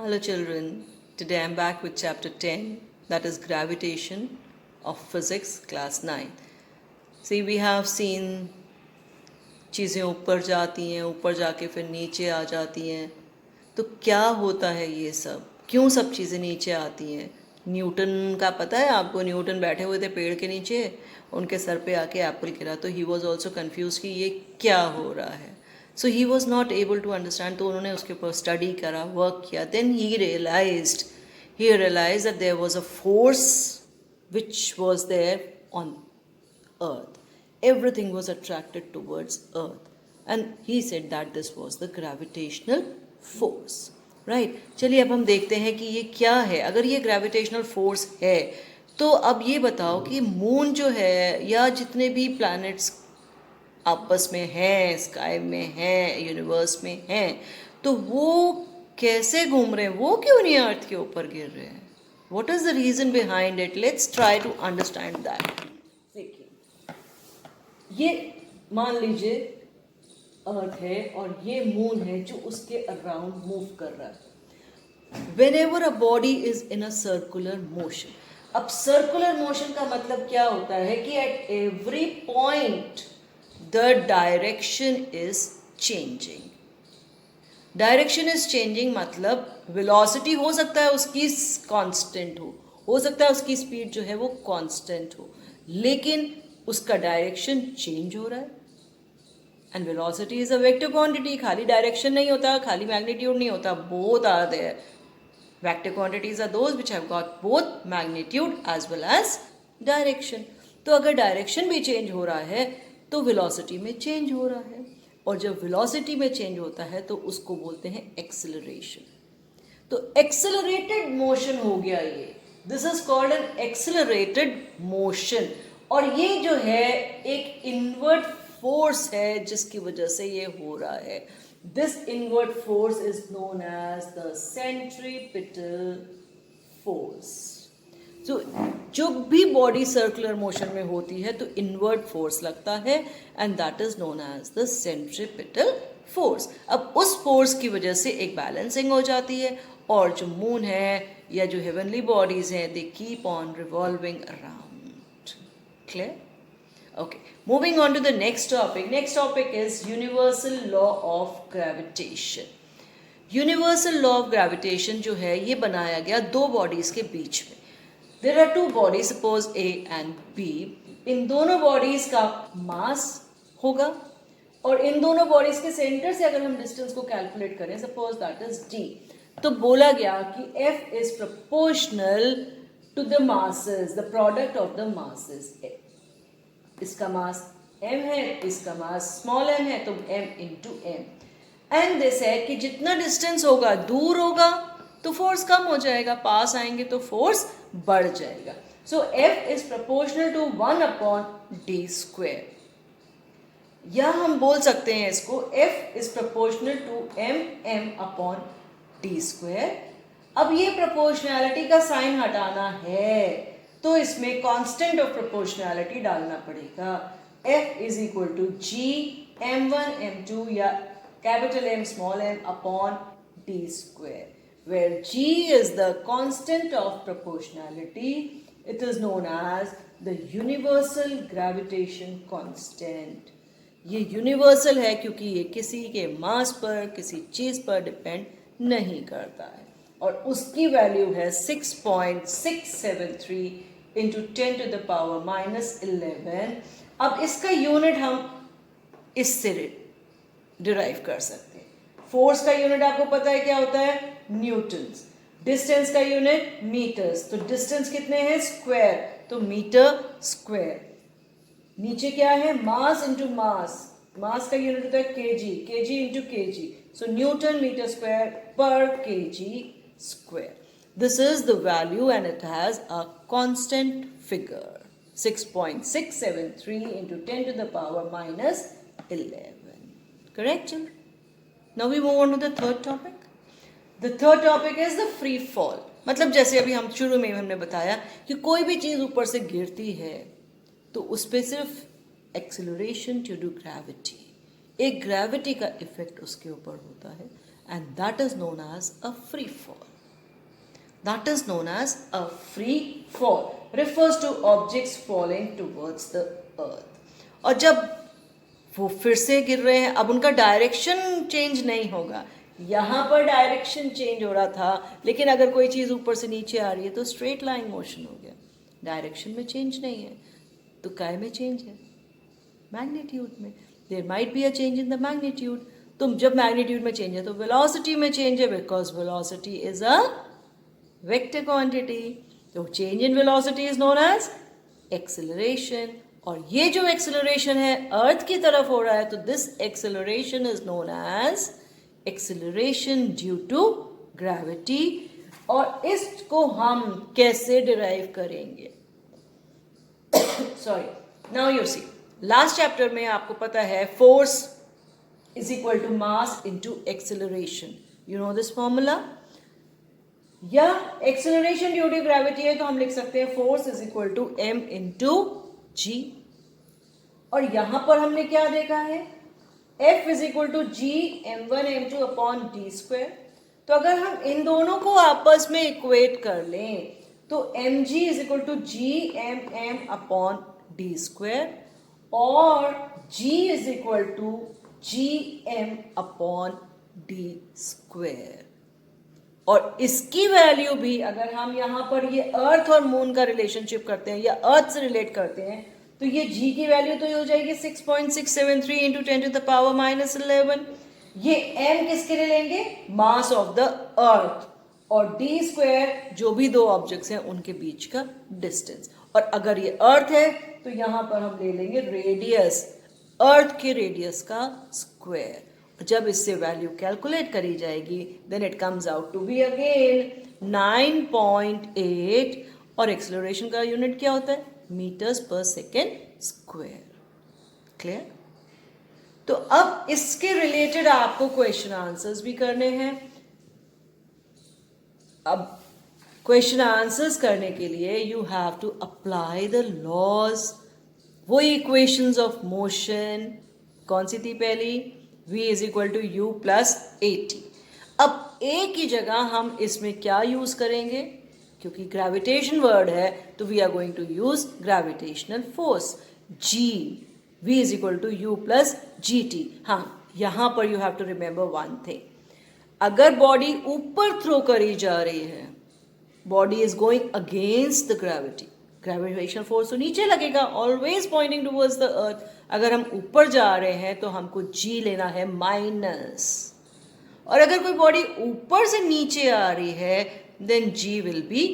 Hello children, today I am back with chapter 10, that is gravitation of physics class 9. See, we have seen चीज़ें ऊपर जाती हैं, ऊपर जाके फिर नीचे आ जाती हैं. तो क्या होता है ये सब, क्यों सब चीज़ें नीचे आती हैं? न्यूटन का पता है आपको? न्यूटन बैठे हुए थे पेड़ के नीचे, उनके सर पे आके एप्पल गिरा, तो ही वॉज ऑल्सो कन्फ्यूज कि ये क्या हो रहा है. So he was not able to understand. तो उन्होंने उसके ऊपर स्टडी करा, वर्क किया. Then he realised that there was a force which was there on earth. Everything was attracted towards earth, and he said that this was the gravitational force. Right? चलिए अब हम देखते हैं कि ये क्या है. अगर ये ग्रेविटेशनल फोर्स है तो अब ये बताओ कि मून जो है या जितने भी प्लैनेट्स आपस में हैं, स्काई में हैं, यूनिवर्स में हैं, तो वो कैसे घूम रहे हैं? वो क्यों नहीं अर्थ के ऊपर गिर रहे हैं? What is the reason behind it? Let's try to understand that. देखिए, ये मान लीजिए अर्थ है और ये मून है जो उसके अराउंड मूव कर रहा है. Whenever a body is in a circular motion. अब सर्कुलर मोशन का मतलब क्या होता है कि at every point the direction is changing. Direction is changing मतलब वेलोसिटी हो सकता है उसकी कांस्टेंट हो सकता है उसकी स्पीड जो है वो कांस्टेंट हो, लेकिन उसका डायरेक्शन चेंज हो रहा है. And velocity is a vector quantity. खाली डायरेक्शन नहीं होता, खाली मैग्नीट्यूड नहीं होता, both are there. Vector quantities are those which have got both magnitude as well as direction. तो अगर डायरेक्शन भी चेंज हो रहा है तो वेलोसिटी में चेंज हो रहा है, और जब वेलोसिटी में चेंज होता है तो उसको बोलते हैं एक्सेलरेशन. तो एक्सेलरेटेड मोशन हो गया ये. This is called an accelerated motion. और ये जो है एक इनवर्ट फोर्स है जिसकी वजह से ये हो रहा है. This inward force is known as the centripetal force. तो जो भी बॉडी सर्कुलर मोशन में होती है तो इनवर्ट फोर्स लगता है, and that is known as the centripetal force. अब उस फोर्स की वजह से एक बैलेंसिंग हो जाती है, और जो मून है या जो हेवनली बॉडीज हैं they keep on revolving around. Clear? Okay, moving on to the next topic. Next topic is universal law of gravitation. Universal law of gravitation जो है ये बनाया गया दो बॉडीज के बीच में. There are two bodies, suppose A and B. इन दोनों bodies का मास होगा, और इन दोनों बॉडीज के सेंटर से अगर हम डिस्टेंस को कैलकुलेट करें, सपोज दैट इज D, तो बोला गया कि F is proportional to the masses, the product of the masses. इसका मास m है, इसका मास स्मॉल m है, तो m into m. And this है कि जितना डिस्टेंस होगा, दूर होगा तो फोर्स कम हो जाएगा, पास आएंगे तो फोर्स बढ़ जाएगा. So F is proportional to 1/d². या हम बोल सकते हैं इसको F is proportional to mm/d². अब ये प्रोपोर्शनैलिटी का साइन हटाना है तो इसमें कांस्टेंट ऑफ प्रोपोर्शनैलिटी डालना पड़ेगा. F is equal to G m1 m2 या capital M small m upon d². Where G is the constant of proportionality, it is known as the universal gravitation constant. ये universal है क्योंकि ये किसी के मास पर, किसी चीज पर डिपेंड नहीं करता है, और उसकी वैल्यू है 6.673 इंटू 10 to the power -11. अब इसका यूनिट हम इससे डिराइव कर सकते हैं. फोर्स का यूनिट आपको पता है क्या होता है? न्यूटन्स. डिस्टेंस का यूनिट मीटर्स. तो डिस्टेंस कितने हैं? स्क्वायर, तो मीटर स्क्वायर. नीचे क्या है? Mass into mass. मास का यूनिट होता है केजी, केजी इंटू केजी. सो न्यूटन मीटर स्क्वायर पर KG square. This is the value and it has a constant figure 6.673 into 10 to the power -11. Correct, children? Now we move on to the third topic. The third topic is the free fall. मतलब जैसे अभी हम शुरू में हमने बताया कि कोई भी चीज़ ऊपर से गिरती है तो उस पर सिर्फ एक्सेलरेशन ड्यू टू ग्रेविटी, एक ग्रेविटी का इफेक्ट उसके ऊपर होता है, and that is known as a free fall. that is known as a free fall. Refers to objects falling towards the earth. और जब वो फिर से गिर रहे हैं, अब उनका डायरेक्शन चेंज नहीं होगा. यहाँ पर डायरेक्शन चेंज हो रहा था, लेकिन अगर कोई चीज़ ऊपर से नीचे आ रही है तो स्ट्रेट लाइन मोशन हो गया. डायरेक्शन में चेंज नहीं है, तो काय में चेंज है? मैग्नीट्यूड में. There might be a change in the magnitude. तो जब मैग्नीट्यूड में चेंज है तो वेलोसिटी में चेंज है, because velocity is a vector quantity. तो change in velocity is known as acceleration. और ये जो एक्सेलरेशन है अर्थ की तरफ हो रहा है, तो this acceleration is known as acceleration due to gravity. और इसको हम कैसे डिराइव करेंगे? Sorry, now you see, last chapter में आपको पता है force is equal to mass into acceleration. You know this formula. या एक्सेलरेशन ड्यू टू ग्रेविटी है तो हम लिख सकते हैं force is equal to m into g. और यहां पर हमने क्या देखा है? F is equal to ji m1 m2 upon D square. तो अगर हम इन दोनों को आपस में इक्वेट कर लें तो mg is equal to G M M upon D square और g is equal to G M upon D square. और इसकी वैल्यू भी अगर हम यहाँ पर ये अर्थ और मून का रिलेशनशिप करते हैं या अर्थ से रिलेट करते हैं तो ये g की वैल्यू तो ये हो जाएगी 6.673 into 10 to the power minus 11. ये m किसके लिए लेंगे? Mass of the earth. और d स्क्वायर जो भी दो ऑब्जेक्ट्स हैं उनके बीच का डिस्टेंस. और अगर ये अर्थ है तो यहाँ पर हम ले लेंगे रेडियस, अर्थ के रेडियस का स्क्वायर. जब इससे वैल्यू कैलकुलेट करी जाएगी then it comes out to be again 9.8. और एक्सेलरेशन का यूनिट क्या होता है? मीटर्स पर सेकेंड स्क्वायर. क्लियर? तो अब इसके रिलेटेड आपको क्वेश्चन आंसर्स भी करने हैं. अब क्वेश्चन आंसर्स करने के लिए you have to apply the laws. वो इक्वेशंस ऑफ मोशन कौन सी थी पहली? v is equal to U plus A T. अब a की जगह हम इसमें क्या यूज करेंगे? क्योंकि ग्रेविटेशन वर्ड है तो we are going to use gravitational force g. v is equal to U plus G T. हाँ, यहां पर you have to remember one thing. अगर बॉडी ऊपर थ्रो करी जा रही है, body is going against the gravity, gravitational force तो नीचे लगेगा, always pointing towards the earth. अगर हम ऊपर जा रहे हैं तो हमको g लेना है माइनस. और अगर कोई बॉडी ऊपर से नीचे आ रही है then g will be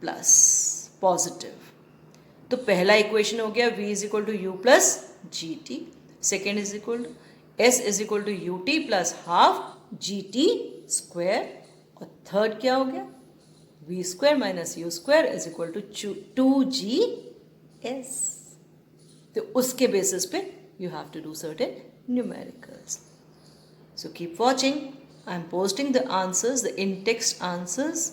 plus, positive. तो पहला इक्वेशन हो गया v is equal to U plus G T. Second is equal to s is equal to U T plus half G T square. और थर्ड क्या हो गया? v square minus U square is equal to 2gs. तो उसके basis पे you have to do certain numericals. So keep watching. I am posting the answers, the in text answers.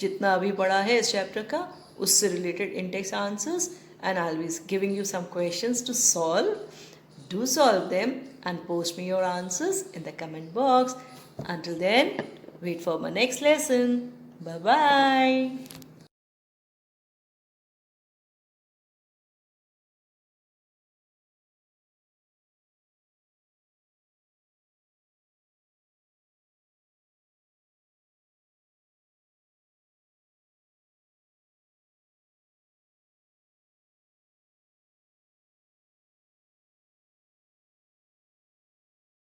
जितना अभी पढ़ा है इस चैप्टर का उससे related in text answers, and I will be giving you some questions to solve. Do solve them and post me your answers in the comment box. Until then, wait for my next lesson. Bye bye.